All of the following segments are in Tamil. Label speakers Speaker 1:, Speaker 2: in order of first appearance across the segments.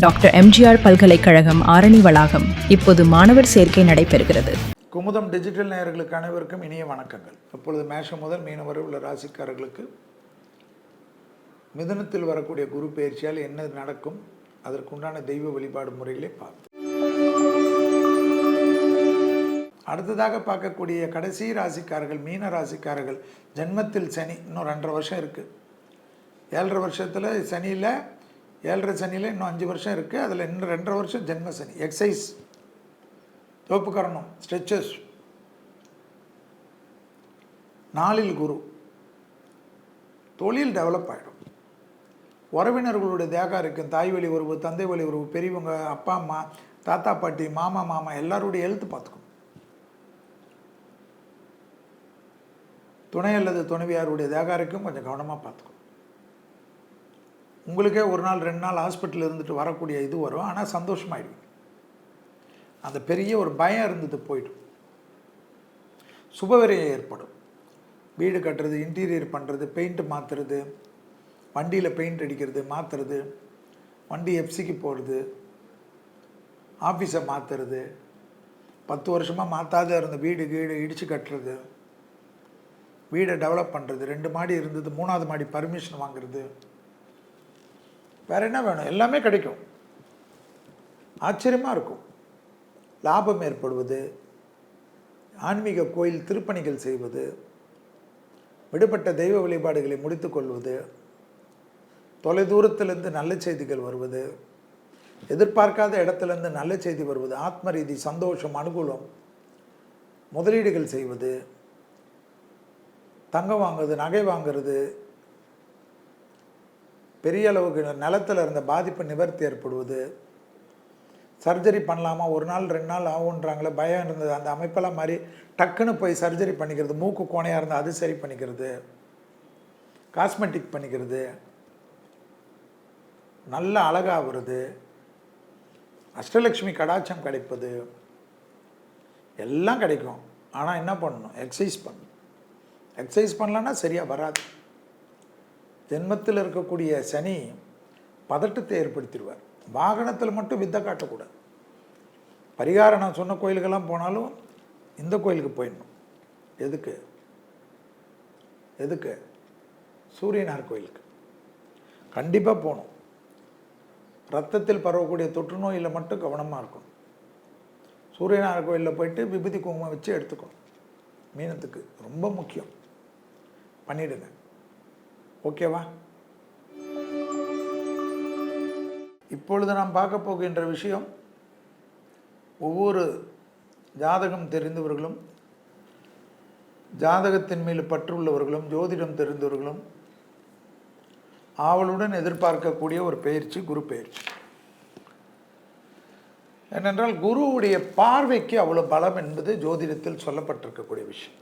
Speaker 1: டாக்டர் எம்ஜிஆர் பல்கலைக்கழகம் ஆரணி வளாகம். இப்போது மாணவர் சேர்க்கை நடைபெறுகிறது.
Speaker 2: குமுதம் டிஜிட்டல் நேயர்களுக்கு அனைவருக்கும் இனிய வணக்கங்கள். இப்பொழுது மேஷம் முதல் மீனம் வரை உள்ள ராசிக்காரர்களுக்கு மிதுனத்தில் வரக்கூடிய குரு பயிற்சியால் என்ன நடக்கும், அதற்குண்டான தெய்வ வழிபாடு முறைகளை பார்ப்போம். அடுத்ததாக பார்க்கக்கூடிய கடைசி ராசிக்காரர்கள் மீன ராசிக்காரர்கள். ஜென்மத்தில் சனி இன்னும் 2.5 வருஷம் இருக்குது. 7.5 வருஷத்தில் சனியில் 7.5 சனியில் இன்னும் 5 வருஷம் இருக்குது. அதில் இன்னும் 2.5 வருஷம் ஜென்ம சனி. Exercise, தோப்புக்கரணம், stretches. 4ல் குரு. தொழில் டெவலப் ஆகிடும். உறவினர்களுடைய தேகம் இருக்கும். தாய் வழி உறவு, தந்தை வழி உறவு, பெரியவங்க, அப்பா அம்மா, தாத்தா பாட்டி, மாமா எல்லாருடைய எழுத்து பார்த்துக்கணும். துணை அல்லது துணைவியாருடைய தேகாரிக்கும் கொஞ்சம் கவனமாக பார்த்துக்கணும். உங்களுக்கே 1 நாள் 2 நாள் ஹாஸ்பிட்டலில் இருந்துட்டு வரக்கூடிய இது வரும். ஆனால் சந்தோஷமாயிடுவீங்க. அந்த பெரிய ஒரு பயம் இருந்தது போய்டும். சுபவிரயம் ஏற்படும். வீடு கட்டுறது, இன்டீரியர் பண்ணுறது, பெயிண்ட்டு மாற்றுறது, வண்டியில் பெயிண்ட் அடிக்கிறது, மாற்றுறது, வண்டி எஃப்சிக்கு போகிறது, ஆஃபீஸை மாற்றுறது, 10 வருஷமாக மாற்றாத இருந்த வீடு இடித்து கட்டுறது, வீடை டெவலப் பண்ணுறது, 2 மாடி இருந்தது 3வது மாடி பர்மிஷன் வாங்குறது, வேறு என்ன வேணும், எல்லாமே கிடைக்கும். ஆச்சரியமாக இருக்கும். லாபம் ஏற்படுவது, ஆன்மீக கோயில் திருப்பணிகள் செய்வது, விடுபட்ட தெய்வ வழிபாடுகளை முடித்து கொள்வது, தொலைதூரத்திலிருந்து நல்ல செய்திகள் வருவது, எதிர்பார்க்காத இடத்துலேருந்து நல்ல செய்தி வருவது, ஆத்ம ரீதி சந்தோஷம், அனுகூலம், முதலீடுகள் செய்வது, தங்கம் வாங்குறது, நகை வாங்கிறது, பெரிய அளவுக்கு நிலத்தில் இருந்த பாதிப்பு நிவர்த்தி ஏற்படுவது, சர்ஜரி பண்ணலாமா, 1 நாள் 2 நாள் ஆகுன்றாங்களே, பயம் இருந்தது, அந்த அமைப்பெல்லாம் மாதிரி டக்குன்னு போய் சர்ஜரி பண்ணிக்கிறது, மூக்கு கோணையாக இருந்தால் அது சரி பண்ணிக்கிறது, காஸ்மெட்டிக் பண்ணிக்கிறது, நல்ல அழகாகிறது, அஷ்டலக்ஷ்மி கடாட்சம் கிடைப்பது, எல்லாம் கிடைக்கும். ஆனால் என்ன பண்ணணும்? எக்ஸசைஸ் பண்ணணும். எக்ஸசைஸ் பண்ணலன்னா சரியாக வராது. ஜென்மத்தில் இருக்கக்கூடிய சனி பதட்டத்தை ஏற்படுத்திடுவார். வாகனத்தில் மட்டும் வித்தை காட்டக்கூடாது. பரிகாரம் நான் சொன்ன கோயிலுக்கெல்லாம் போனாலும் இந்த கோயிலுக்கு போயிடணும். எதுக்கு சூரியனார் கோயிலுக்கு கண்டிப்பாக போகணும். ரத்தத்தில் பரவக்கூடிய தொற்று நோயில் மட்டும் கவனமாக இருக்கணும். சூரியனார் கோயிலில் போயிட்டு விபூதி குங்குமம் வச்சு எடுத்துக்கணும். மீனத்துக்கு ரொம்ப முக்கியம். பண்ணிவிடுங்க. ஓகேவா? இப்பொழுது நாம் பார்க்க போகின்ற விஷயம், ஒவ்வொரு ஜாதகம் தெரிந்தவர்களும், ஜாதகத்தின் மேல் பற்றுள்ளவர்களும், ஜோதிடம் தெரிந்தவர்களும் ஆவலுடன் எதிர்பார்க்கக்கூடிய ஒரு பயிற்சி, குரு பயிற்சி. ஏனென்றால் குருவுடைய பார்வைக்கு அவ்வளோ பலம் என்பது ஜோதிடத்தில் சொல்லப்பட்டிருக்கக்கூடிய விஷயம்.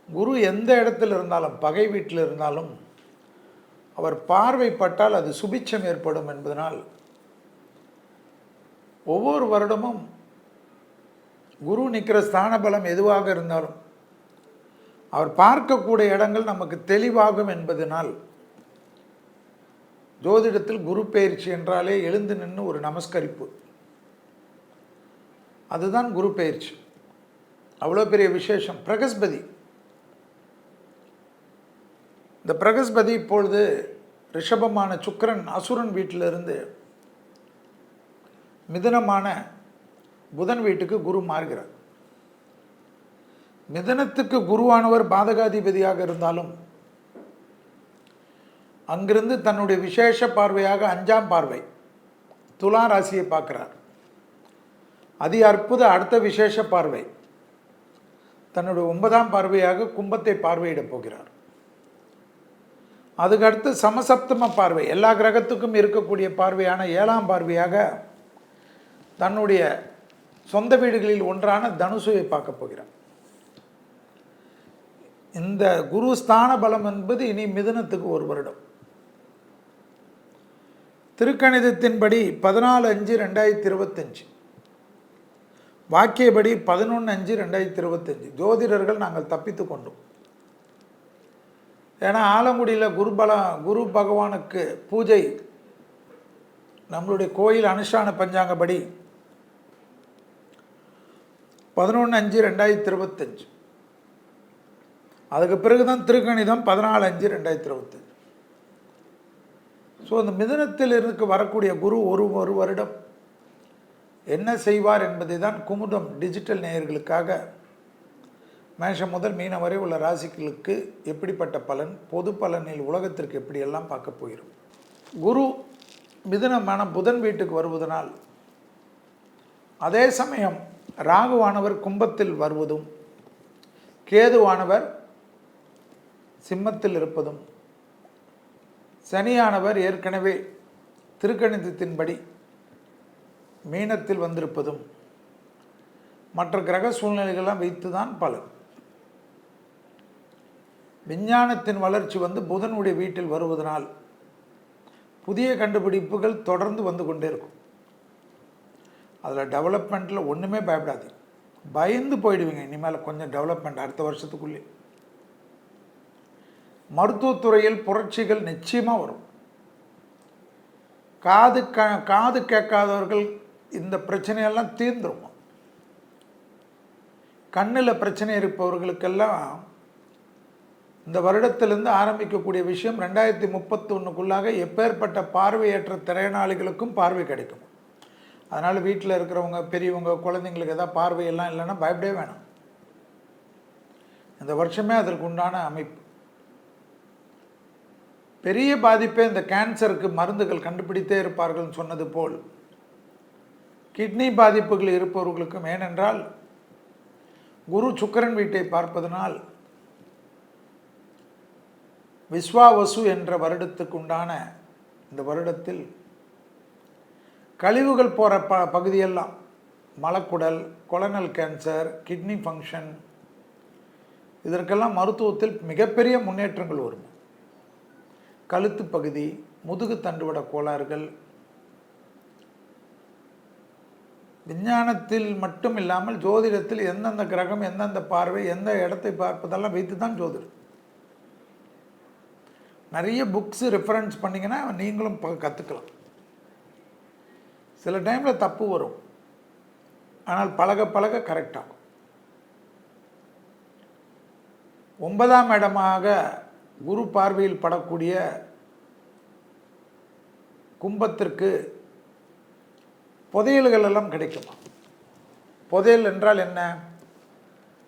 Speaker 2: குரு எந்த இடத்துல இருந்தாலும், பகை வீட்டில் இருந்தாலும் அவர் பார்வைப்பட்டால் அது சுபிட்சம் ஏற்படும் என்பதனால் ஒவ்வொரு வருடமும் குரு நிற்கிற ஸ்தான பலம் எதுவாக இருந்தாலும் அவர் பார்க்கக்கூடிய இடங்கள் நமக்கு தெளிவாகும் என்பதனால் ஜோதிடத்தில் குரு பயிற்சி என்றாலே எழுந்து நின்று ஒரு நமஸ்கரிப்பு, அதுதான் குரு பயிற்சி. அவ்வளோ பெரிய விசேஷம். பிரகஸ்பதி, இந்த பிரகஸ்பதி இப்பொழுது ரிஷபமான சுக்கிரன் அசுரன் வீட்டிலிருந்து மிதுனமான புதன் வீட்டுக்கு குரு மாறுகிறார். மிதுனத்துக்கு குருவானவர் பாதகாதிபதியாக இருந்தாலும் அங்கிருந்து தன்னுடைய விசேஷ பார்வையாக 5ஆம் பார்வை துலா ராசியை பார்க்கிறார். அதி அற்புத அடுத்த விசேஷ பார்வை தன்னுடைய 9ஆம் பார்வையாக கும்பத்தை பார்வையிடப் போகிறார். அதுக்கடுத்து சமசப்தம பார்வை, எல்லா கிரகத்துக்கும் இருக்கக்கூடிய பார்வையான 7ஆம் பார்வையாக தன்னுடைய சொந்த வீடுகளில் ஒன்றான தனுசுவை பார்க்க போகிறார். இந்த குரு ஸ்தான பலம் என்பது இனி மிதுனத்துக்கு 1 வருடம். திருக்கணிதத்தின்படி 14/5/2025, வாக்கியபடி 11/5/2025 ஜோதிடர்கள் நாங்கள் தப்பித்து கொண்டோம். ஏன்னா ஆலங்குடியில் குரு பகவானுக்கு பூஜை நம்மளுடைய கோயில் அனுஷ்டான பஞ்சாங்கப்படி 11/5/2025. அதுக்கு பிறகு தான் திருக்கணிதம் 14/5/2025. ஸோ அந்த மிதுனத்தில் இருந்து வரக்கூடிய குரு ஒரு வருடம் என்ன செய்வார் என்பதை தான் குமுதம் டிஜிட்டல் நேயர்களுக்காக மேஷம் முதல் மீனம் வரை உள்ள ராசிகளுக்கு எப்படிப்பட்ட பலன், பொது பலனில் உலகத்திற்கு எப்படியெல்லாம் பார்க்க போகிறோம். குரு மிதுனமான புதன் வீட்டுக்கு வருவதனால், அதே சமயம் ராகுவானவர் கும்பத்தில் வருவதும் கேதுவானவர் சிம்மத்தில் இருப்பதும் சனியானவர் ஏற்கனவே திருக்கணிதத்தின்படி மீனத்தில் வந்திருப்பதும் மற்ற கிரக சூழ்நிலைகள்லாம் வைத்து தான் பலன். விஞ்ஞானத்தின் வளர்ச்சி புதனுடைய வீட்டில் வருவதனால் புதிய கண்டுபிடிப்புகள் தொடர்ந்து வந்து கொண்டே இருக்கும். அதில் டெவலப்மெண்ட்டில் ஒன்றுமே பயப்படாது, பயந்து போயிடுவீங்க. இனிமேல் கொஞ்சம் டெவலப்மெண்ட் அடுத்த வருஷத்துக்குள்ளே. மருத்துவத்துறையில் புரட்சிகள் நிச்சயமாக வரும். காது கேட்காதவர்கள் இந்த பிரச்சனையெல்லாம் தீர்ந்துடும். கண்ணில் பிரச்சனை இருப்பவர்களுக்கெல்லாம் இந்த வருடத்திலிருந்து ஆரம்பிக்கக்கூடிய விஷயம் 2031க்குள்ளாக எப்பேற்பட்ட பார்வையற்ற திறனாளிகளுக்கும் பார்வை கிடைக்கும். அதனால் வீட்டில் இருக்கிறவங்க, பெரியவங்க, குழந்தைங்களுக்கு எதாவது பார்வையெல்லாம் இல்லைன்னா பயப்படவே வேணாம். இந்த வருஷமே அதற்கு உண்டான அமைப்பு. பெரிய பாதிப்பே இந்த கேன்சருக்கு மருந்துகள் கண்டுபிடித்தே இருப்பார்கள் சொன்னது போல் கிட்னி பாதிப்புகள் இருப்பவர்களுக்கும். ஏனென்றால் குரு சுக்கிரன் வீட்டை பார்ப்பதனால் விஸ்வாவசு என்ற வருடத்துக்கு உண்டான இந்த வருடத்தில் கழிவுகள் போகிற பகுதியெல்லாம் மலக்குடல், கொலனல் கேன்சர், கிட்னி ஃபங்க்ஷன், இதற்கெல்லாம் மருத்துவத்தில் மிகப்பெரிய முன்னேற்றங்கள் வரும். கழுத்து பகுதி, முதுகு தண்டுவட கோளாறுகள், விஞ்ஞானத்தில் மட்டும் இல்லாமல் ஜோதிடத்தில் எந்தெந்த கிரகம், எந்தெந்த பார்வை, எந்த இடத்தை பார்ப்பதெல்லாம் வைத்து தான் ஜோதிடம். நிறைய புக்ஸு ரெஃபரன்ஸ் பண்ணிங்கன்னா நீங்களும் கற்றுக்கலாம். சில டைமில் தப்பு வரும், ஆனால் பழக பழக கரெக்டாகும். 9ஆம் இடமாக குரு பார்வையில் படக்கூடிய கும்பத்திற்கு புதையல்கள் எல்லாம் கிடைக்குமா? புதையல் என்றால் என்ன?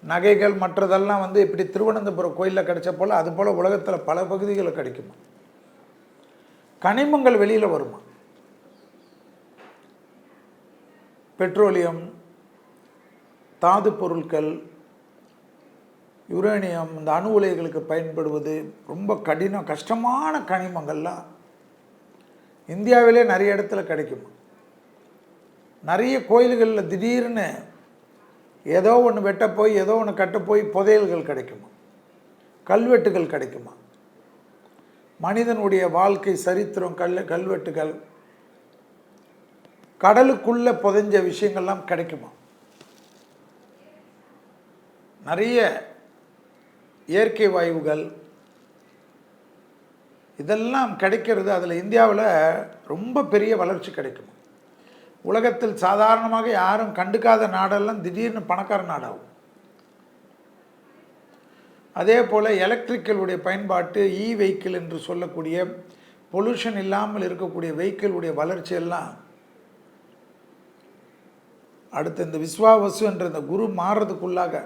Speaker 2: நகைகள் மற்றதெல்லாம் இப்படி திருவனந்தபுரம் கோயிலில் கிடைச்ச போல் அது போல் உலகத்தில் பல பகுதிகளில் கிடைக்குமா? கனிமங்கள் வெளியில் வருமா? பெட்ரோலியம், தாது பொருட்கள், யுரேனியம், இந்த அணு உலைகளுக்கு பயன்படுவது ரொம்ப கஷ்டமான கனிமங்கள்லாம் இந்தியாவிலே நிறைய இடத்துல கிடைக்குமா? நிறைய கோயில்களில் திடீர்னு ஏதோ ஒன்று வெட்ட போய், ஏதோ ஒன்று கட்ட போய் புதையல்கள் கிடைக்குமா? கல்வெட்டுகள் கிடைக்குமா? மனிதனுடைய வாழ்க்கை சரித்திரம், கல்வெட்டுகள், கடலுக்குள்ளே புதைஞ்ச விஷயங்கள்லாம் கிடைக்குமா? நிறைய இயற்கை வாயுகள் இதெல்லாம் கிடைக்கிறது. அதில் இந்தியாவில் ரொம்ப பெரிய வளர்ச்சி கிடைக்கும். உலகத்தில் சாதாரணமாக யாரும் கண்டுக்காத நாடெல்லாம் திடீர்னு பணக்கார நாடாகும். அதே போல் எலக்ட்ரிக்கலுடைய பயன்பாட்டு, வெஹிக்கிள் என்று சொல்லக்கூடிய பொல்யூஷன் இல்லாமல் இருக்கக்கூடிய வெஹிக்கிளுடைய வளர்ச்சியெல்லாம் அடுத்து இந்த விஸ்வாவசு என்ற இந்த குரு மாறுறதுக்குள்ளாக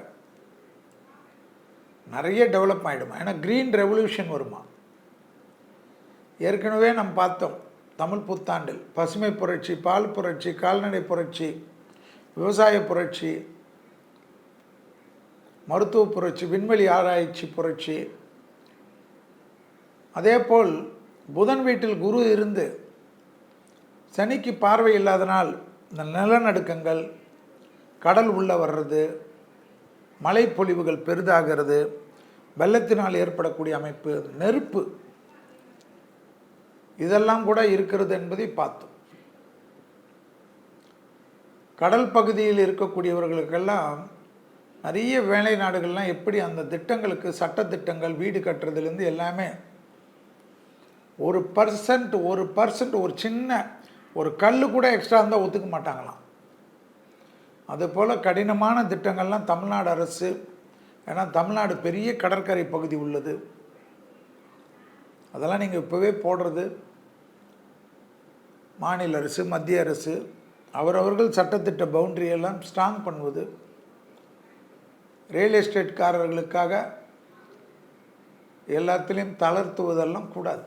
Speaker 2: நிறைய டெவலப் ஆகிடுமா. ஏன்னா க்ரீன் ரெவல்யூஷன் வருமா. ஏற்கனவே நம்ம பார்த்தோம் தமிழ் புத்தாண்டில் பசுமை புரட்சி, பால் புரட்சி, கால்நடை புரட்சி, விவசாய புரட்சி, மருத்துவ புரட்சி, விண்வெளி ஆராய்ச்சி புரட்சி. அதேபோல் புதன் வீட்டில் குரு இருந்து சனிக்கு பார்வை இல்லாதனால் இந்த நிலநடுக்கங்கள், கடல் உள்ள வர்றது, மழைப்பொழிவுகள் பெரிதாகிறது, வெள்ளத்தினால் ஏற்படக்கூடிய அமைப்பு, நெருப்பு, இதெல்லாம் கூட இருக்கிறது என்பதை பார்த்தோம். கடல் பகுதியில் இருக்கக்கூடியவர்களுக்கெல்லாம் நிறைய வேலை நாடுகள்லாம் எப்படி அந்த திட்டங்களுக்கு, சட்டத்திட்டங்கள், வீடு கட்டுறதுலேருந்து எல்லாமே 1% ஒரு சின்ன ஒரு கல் கூட எக்ஸ்ட்ரா இருந்தால் ஒத்துக்க மாட்டாங்களாம். அதுபோல் கடினமான திட்டங்கள்லாம் தமிழ்நாடு அரசு, ஏன்னா தமிழ்நாடு பெரிய கடற்கரை பகுதி உள்ளது, அதெல்லாம் நீங்கள் இப்போவே போடுறது மாநில அரசு மத்திய அரசு அவரவர்கள் சட்டத்திட்ட பவுண்டரியெல்லாம் ஸ்ட்ராங் பண்ணுவது, ரியல் எஸ்டேட்காரர்களுக்காக எல்லாத்துலேயும் தளர்த்துவதெல்லாம் கூடாது.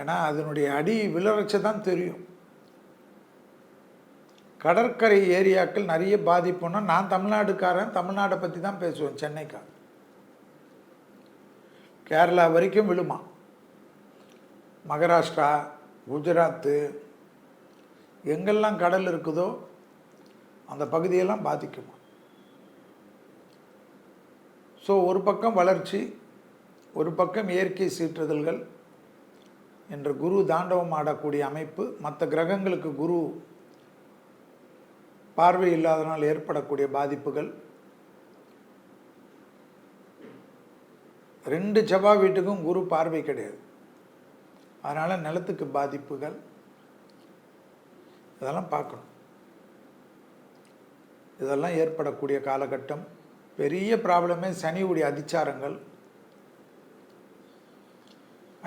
Speaker 2: ஏன்னா அதனுடைய அடி விளர்ச்சி தான் தெரியும். கடற்கரை ஏரியாக்கள் நிறைய பாதிப்புன்னா, நான் தமிழ்நாடுக்காரன், தமிழ்நாட்டை பற்றி தான் பேசுவேன், சென்னைக்காரன். கேரளா வரைக்கும் விழுமா, மகாராஷ்டிரா, குஜராத்து, எங்கெல்லாம் கடல் இருக்குதோ அந்த பகுதியெல்லாம் பாதிக்குமா. ஸோ ஒரு பக்கம் வளர்ச்சி, ஒரு பக்கம் இயற்கை சீற்றுதல்கள் என்ற குரு தாண்டவம் ஆடக்கூடிய அமைப்பு, மற்ற கிரகங்களுக்கு குரு பார்வை இல்லாதனால் ஏற்படக்கூடிய பாதிப்புகள், 2 செவ்வாய் வீட்டுக்கும் குரு பார்வை கிடையாது, அதனால் நிலத்துக்கு பாதிப்புகள், இதெல்லாம் பார்க்கணும். இதெல்லாம் ஏற்படக்கூடிய காலகட்டம். பெரிய ப்ராப்ளமே சனியுடைய அதிச்சாரங்கள்,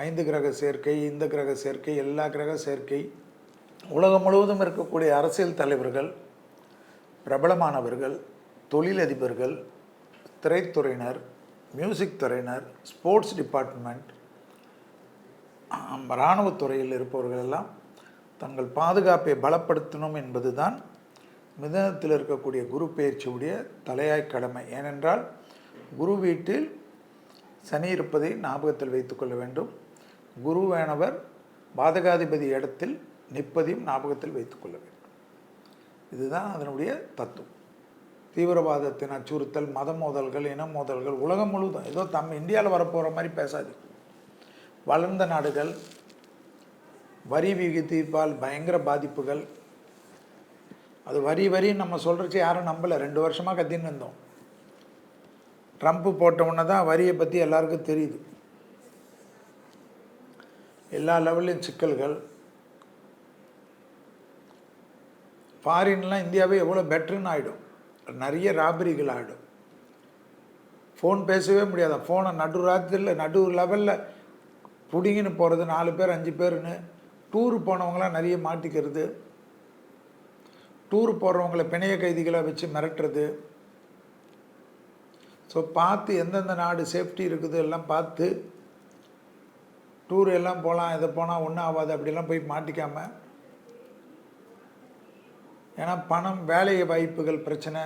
Speaker 2: 5 கிரக சேர்க்கை, இந்த கிரக சேர்க்கை, எல்லா கிரக சேர்க்கை, உலகம் முழுவதும் இருக்கக்கூடிய அரசியல் தலைவர்கள், பிரபலமானவர்கள், தொழிலதிபர்கள், திரைத்துறையினர், மியூசிக் துறையினர், ஸ்போர்ட்ஸ் டிபார்ட்மெண்ட், இராணுவத்துறையில் இருப்பவர்கள் எல்லாம் தங்கள் பாதுகாப்பை பலப்படுத்தணும் என்பது தான் மிதனத்தில் இருக்கக்கூடிய குரு பெயர்ச்சியுடைய தலையாய் கடமை. ஏனென்றால் குரு வீட்டில் சனி இருப்பதை ஞாபகத்தில் வைத்துக்கொள்ள வேண்டும். குருவானவர் பாதகாதிபதி இடத்தில் நிற்பதையும் ஞாபகத்தில் வைத்துக்கொள்ள வேண்டும். இதுதான் அதனுடைய தத்துவம். தீவிரவாதத்தின் அச்சுறுத்தல், மத மோதல்கள், இன மோதல்கள் உலகம் முழுவதும், ஏதோ இந்தியாவில் வரப்போகிற மாதிரி பேசாது. வளர்ந்த நாடுகள் வரி விகிதத்தால் பயங்கர பாதிப்புகள். அது வரின்னு நம்ம சொல்கிறச்சு யாரும் நம்பலை. 2 வருஷமாக கத்தின்னு இருந்தோம். ட்ரம்ப்பு போட்ட உடனே தான் வரியை பற்றி எல்லாருக்கும் தெரியுது. எல்லா லெவல்லையும் சிக்கல்கள். ஃபாரின்லாம் இந்தியாவே எவ்வளோ பெட்டர்னு ஆகிடும். நிறைய ராபரிகள் ஆகிடும். ஃபோன் பேசவே முடியாத, ஃபோனை நடு லெவலில் பிடிங்கின்னு போகிறது, 4 பேர் 5 பேருன்னு. டூரு போனவங்களாம் நிறைய மாட்டிக்கிறது. டூர் போகிறவங்கள பிணைய கைதிகளை வச்சு மிரட்டுறது. ஸோ பார்த்து எந்தெந்த நாடு சேஃப்டி இருக்குது எல்லாம் பார்த்து டூர் எல்லாம் போகலாம், இதை போனால் ஒன்றும் ஆகாது அப்படிலாம் போய் மாட்டிக்காமல். ஏன்னா பணம், வேலை வாய்ப்புகள் பிரச்சனை.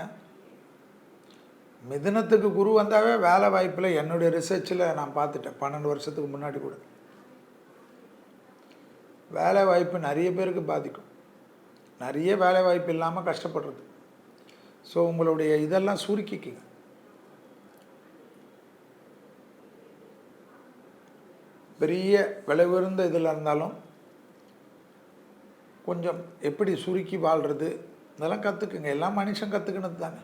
Speaker 2: மிதுனத்துக்கு குரு வந்தாவே வேலை வாய்ப்பில் என்னுடைய ரிசர்ச்சில் நான் பார்த்துட்டேன். 12 வருஷத்துக்கு முன்னாடி கூட வேலை வாய்ப்பு நிறைய பேருக்கு பாதிக்கும். நிறைய வேலை வாய்ப்பு இல்லாமல் கஷ்டப்படுறது. ஸோ உங்களுடைய இதெல்லாம் சுருக்கிக்குங்க. பெரிய விலை உயர்ந்த இதில் இருந்தாலும் கொஞ்சம் எப்படி சுருக்கி வாழ்கிறது இதெல்லாம் கற்றுக்குங்க. எல்லாம் மனுஷன் கற்றுக்கினது தானே.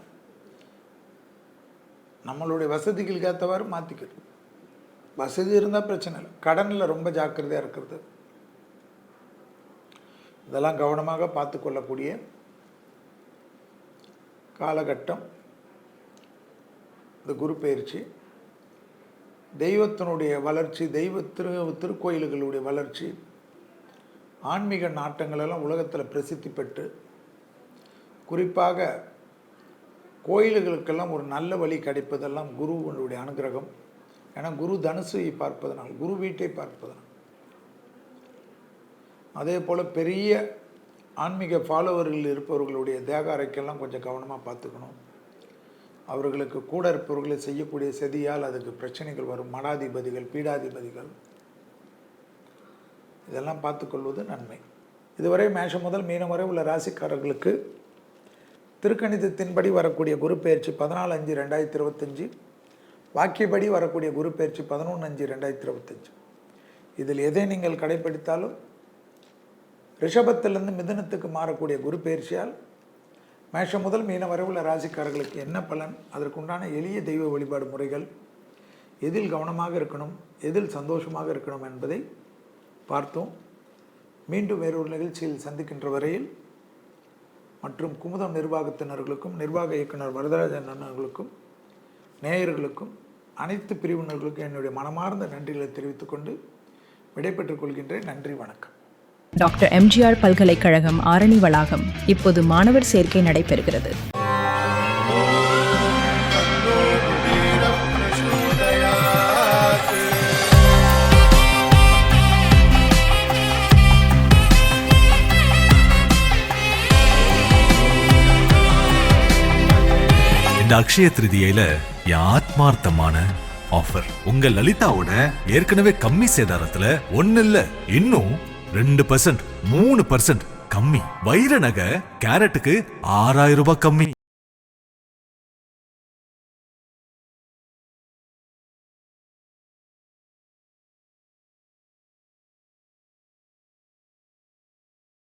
Speaker 2: நம்மளுடைய வசதிகளுக்கு ஏற்றவாறு மாற்றிக்கிறது. வசதி இருந்தால் பிரச்சனை இல்லை. கடனில் ரொம்ப ஜாக்கிரதையாக இருக்கிறது, இதெல்லாம் கவனமாக பார்த்து கொள்ளக்கூடிய காலகட்டம் இந்த குரு பயிற்சி. தெய்வத்தினுடைய வளர்ச்சி, திருக்கோயில்களுடைய வளர்ச்சி, ஆன்மீக நாட்டங்களெல்லாம் உலகத்தில் பிரசித்தி பெற்று, குறிப்பாக கோயில்களுக்கெல்லாம் ஒரு நல்ல வழி கிடைப்பதெல்லாம் குருவனுடைய அனுகிரகம். ஏன்னா குரு தனுசை பார்ப்பதனால், குரு வீட்டை பார்ப்பதனால். அதே போல் பெரிய ஆன்மீக ஃபாலோவர்கள் இருப்பவர்களுடைய தேக அறைக்கெல்லாம் கொஞ்சம் கவனமாக பார்த்துக்கணும். அவர்களுக்கு கூட இருப்பவர்களை செய்யக்கூடிய செதியால் அதுக்கு பிரச்சனைகள் வரும். மடாதிபதிகள், பீடாதிபதிகள், இதெல்லாம் பார்த்துக்கொள்வது நன்மை. இதுவரை மேஷம் முதல் மீனம் வரை உள்ள ராசிக்காரர்களுக்கு திருக்கணிதத்தின்படி வரக்கூடிய குரு பெயர்ச்சி 14/5/2025, வாக்கியப்படி வரக்கூடிய குரு பெயர்ச்சி 11/5/2025. இதில் எதை நீங்கள் கடைப்பிடித்தாலும் ரிஷபத்திலிருந்து மிதுனத்துக்கு மாறக்கூடிய குரு பெயர்ச்சியால் மேஷம் முதல் மீனம் வரை உள்ள ராசிக்காரர்களுக்கு என்ன பலன், அதற்குண்டான எளிய தெய்வ வழிபாடு முறைகள், எதில் கவனமாக இருக்கணும், எதில் சந்தோஷமாக இருக்கணும் என்பதை பார்த்தோம். மீண்டும் வேறொரு நிகழ்ச்சியில் சந்திக்கின்ற வரையில் மற்றும் குமுதம் நிர்வாகத்தினர்களுக்கும் நிர்வாக இயக்குனர் வரதராஜன் அண்ணர்களுக்கும் நேயர்களுக்கும் அனைத்து பிரிவினர்களுக்கும் என்னுடைய மனமார்ந்த நன்றிகளை தெரிவித்துக் கொண்டு விடைபெற்றுக் கொள்கின்றேன். நன்றி, வணக்கம்.
Speaker 1: டாக்டர் எம்ஜிஆர் பல்கலைக்கழகம் ஆரணி வளாகம். இப்போது மாணவர் சேர்க்கை நடைபெறுகிறது.
Speaker 3: இந்த அக்ஷய திருதியில என் ஆத்மார்த்தமான ஆஃபர். உங்க லலிதாவோட ஏற்கனவே கம்மி சேதாரத்துல 1 இல்ல இன்னும் 2%, 3% கம்மி. வைர நகை கேரட்டுக்கு 6000 ரூபாய் கம்மி.